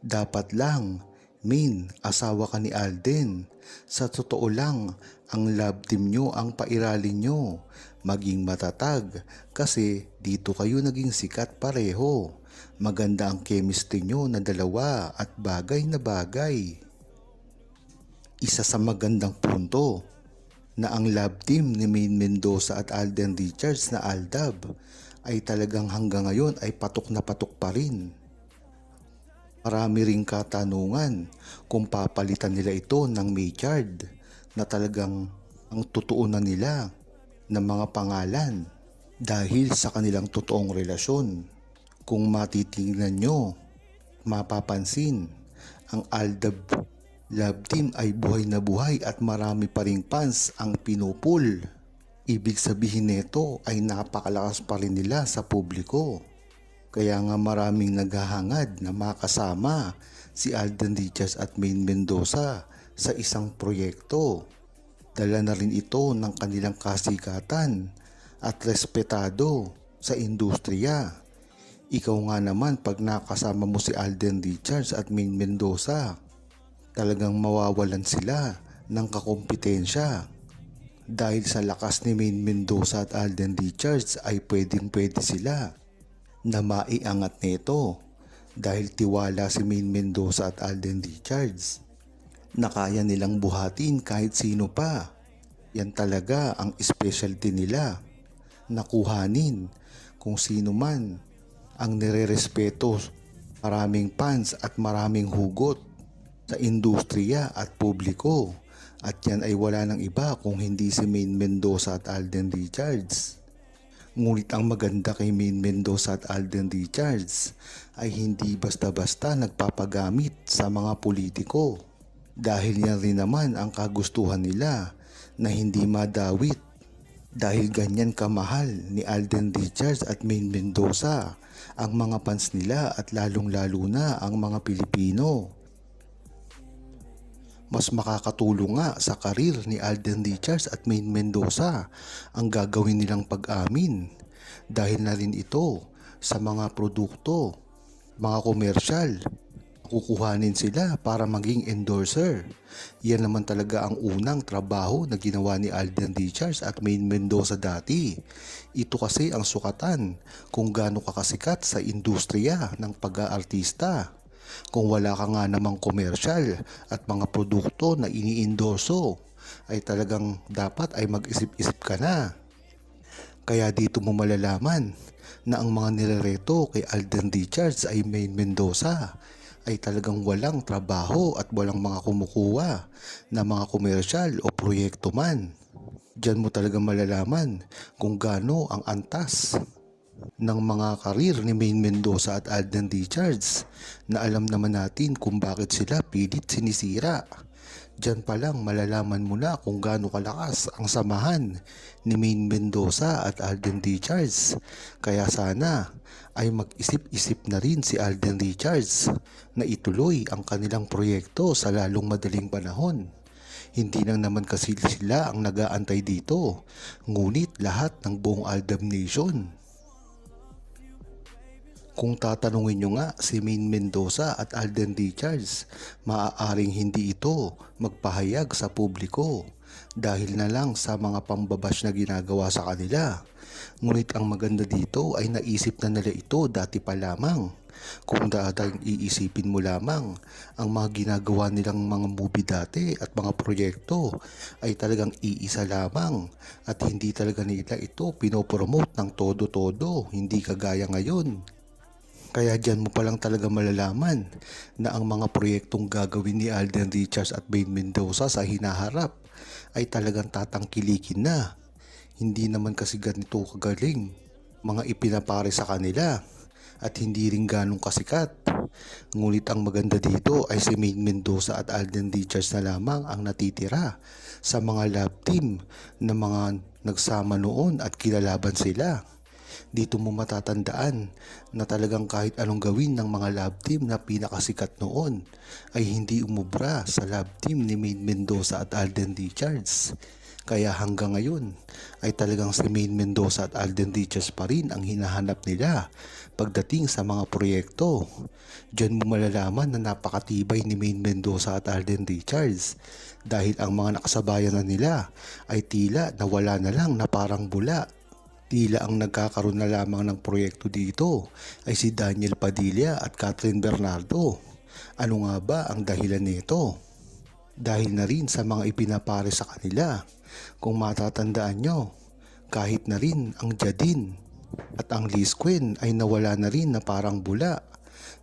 Dapat lang, Min, asawa ka ni Alden. Sa totoo lang, ang love team nyo ang pairalin nyo. Maging matatag kasi dito kayo naging sikat pareho. Maganda ang chemistry nyo na dalawa at bagay na bagay. Isa sa magandang punto na ang love team ni Maine Mendoza at Alden Richards na Aldab ay talagang hanggang ngayon ay patok na patok pa rin. Marami ring katanungan kung papalitan nila ito ng Maychard na talagang ang totoo na nila ng mga pangalan dahil sa kanilang totoong relasyon. Kung matitingnan nyo, mapapansin ang Aldab Love Team ay buhay na buhay at marami pa ring fans ang pinupul. Ibig sabihin nito ay napakalakas pa rin nila sa publiko. Kaya nga maraming naghahangad na makasama si Alden Richards at Maine Mendoza sa isang proyekto. Dala na rin ito ng kanilang kasikatan at respetado sa industriya. Ikaw nga naman pag nakasama mo si Alden Richards at Maine Mendoza, talagang mawawalan sila ng kakompetensya. Dahil sa lakas ni Maine Mendoza at Alden Richards ay pwede sila na maiangat nito dahil tiwala si Maine Mendoza at Alden Richards na kaya nilang buhatin kahit sino pa. Yan talaga ang specialty nila, nakuhanin kung sino man ang nirerespeto, maraming fans at maraming hugot sa industriya at publiko, at yan ay wala ng iba kung hindi si Maine Mendoza at Alden Richards. Ngunit ang maganda kay Maine Mendoza at Alden Richards ay hindi basta-basta nagpapagamit sa mga politiko dahil yan rin naman ang kagustuhan nila na hindi madawit. Dahil ganyan kamahal ni Alden Richards at Maine Mendoza ang mga fans nila at lalong-lalo na ang mga Pilipino. Mas makakatulong nga sa karir ni Alden Richards at Maine Mendoza ang gagawin nilang pag-amin dahil na rin ito sa mga produkto, mga komersyal. Kukuhanin sila para maging endorser. Yan naman talaga ang unang trabaho na ginawa ni Alden Richards at Maine Mendoza dati. Ito kasi ang sukatan kung gaano kakasikat sa industriya ng pag-aartista. Kung wala ka nga namang komersyal at mga produkto na iniendorso, ay talagang dapat ay mag-isip-isip ka na. Kaya dito mo malalaman na ang mga nirereto kay Alden Richards ay Maine Mendoza ay talagang walang trabaho at walang mga kumukuha na mga komersyal o proyekto man. Diyan mo talaga malalaman kung gaano ang antas ng mga karir ni Maine Mendoza at Alden Richards na alam naman natin kung bakit sila pilit sinisira. Diyan pa lang malalaman mo na kung gaano kalakas ang samahan ni Maine Mendoza at Alden Richards. Kaya sana ay mag-isip-isip na rin si Alden Richards na ituloy ang kanilang proyekto sa lalong madaling panahon. Hindi lang naman kasi sila ang nag-aantay dito, ngunit lahat ng buong Aldab Nation. Kung tatanungin nyo nga si Maine Mendoza at Alden Richards, maaaring hindi ito magpahayag sa publiko dahil na lang sa mga pambabash na ginagawa sa kanila. Ngunit ang maganda dito ay naisip na nila ito dati pa lamang. Kung dating iisipin mo lamang ang mga ginagawa nilang mga movie dati at mga proyekto ay talagang iisa lamang at hindi talaga nila ito pinopromote ng todo-todo, hindi kagaya ngayon. Kaya dyan mo palang talaga malalaman na ang mga proyektong gagawin ni Alden Richards at Maine Mendoza sa hinaharap ay talagang tatangkilikin na. Hindi naman kasi ganito kagaling mga ipinapare sa kanila at hindi rin ganong kasikat. Ngunit ang maganda dito ay si Maine Mendoza at Alden Richards na lamang ang natitira sa mga love team na mga nagsama noon at kilalaban sila. Dito mo matatandaan na talagang kahit anong gawin ng mga love team na pinakasikat noon ay hindi umubra sa love team ni Maine Mendoza at Alden Richards. Kaya hanggang ngayon ay talagang si Maine Mendoza at Alden Richards pa rin ang hinahanap nila pagdating sa mga proyekto. Diyan mo malalaman na napakatibay ni Maine Mendoza at Alden Richards dahil ang mga nakasabayan na nila ay tila nawala na lang na parang bula. Tila ang nagkakaroon na lamang ng proyekto dito ay si Daniel Padilla at Catherine Bernardo. Ano nga ba ang dahilan nito? Dahil na rin sa mga ipinapare sa kanila. Kung matatandaan nyo, kahit na rin ang Jadine at ang Liz Quinn ay nawala na rin na parang bula.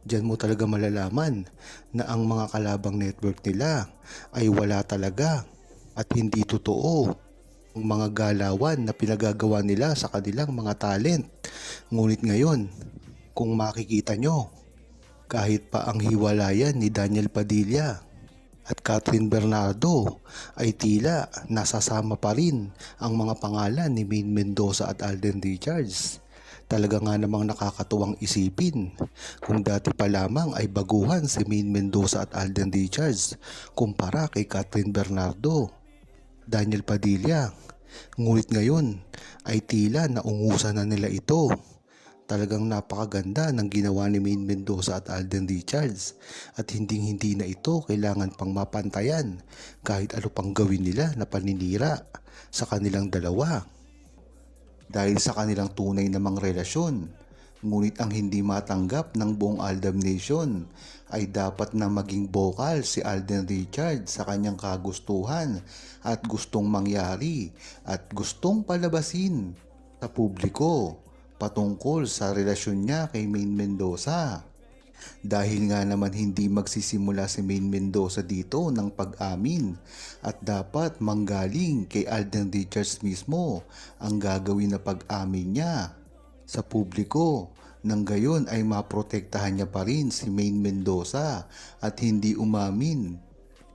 Diyan mo talaga malalaman na ang mga kalabang network nila ay wala talaga at hindi totoo ang mga galawan na pinagagawa nila sa kanilang mga talent. Ngunit ngayon, kung makikita nyo, kahit pa ang hiwalayan ni Daniel Padilla at Catherine Bernardo ay tila nasasama pa rin ang mga pangalan ni Maine Mendoza at Alden Richards. Talaga nga namang nakakatuwang isipin kung dati pa lamang ay baguhan si Maine Mendoza at Alden Richards kumpara kay Catherine Bernardo, Daniel Padilla. Ngunit ngayon ay tila naungusan na nila ito. Talagang napakaganda ng ginawa ni Maine Mendoza at Alden Richards at hindi na ito kailangan pang mapantayan kahit ano pang gawin nila na paninira sa kanilang dalawa. Dahil sa kanilang tunay namang relasyon, ngunit ang hindi matanggap ng buong Aldab Nation ay dapat na maging vocal si Alden Richards sa kanyang kagustuhan at gustong mangyari at gustong palabasin sa publiko patungkol sa relasyon niya kay Maine Mendoza. Dahil nga naman hindi magsisimula si Maine Mendoza dito ng pag-amin at dapat manggaling kay Alden Richards mismo ang gagawin na pag-amin niya sa publiko. Nang gayon ay maprotektahan niya pa rin si Maine Mendoza at hindi umamin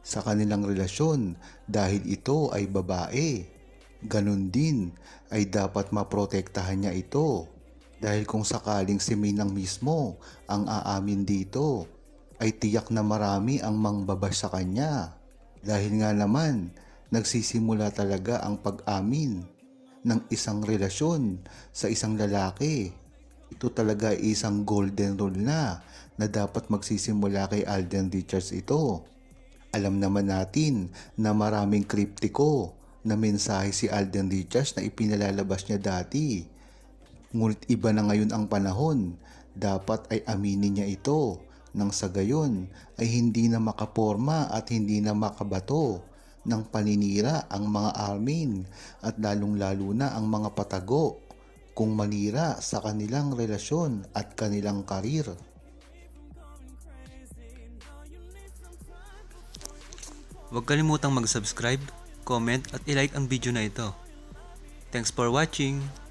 sa kanilang relasyon dahil ito ay babae. Ganon din ay dapat maprotektahan niya ito. Dahil kung sakaling si Maine ang mismo ang aamin dito, ay tiyak na marami ang mangbabash sa kanya. Dahil nga naman, nagsisimula talaga ang pag-amin ng isang relasyon sa isang lalaki. Ito talaga ay isang golden rule na dapat magsisimula kay Alden Richards ito. Alam naman natin na maraming kriptiko na mensahe si Alden Richards na ipinalalabas niya dati. Ngunit iba na ngayon ang panahon, dapat ay aminin niya ito nang sa gayon ay hindi na makaporma at hindi na makabato ng paninira ang mga armin at lalong-lalo na ang mga patago kung manira sa kanilang relasyon at kanilang karir. Huwag kalimutang mag-subscribe, comment at i-like ang video na ito. Thanks for watching!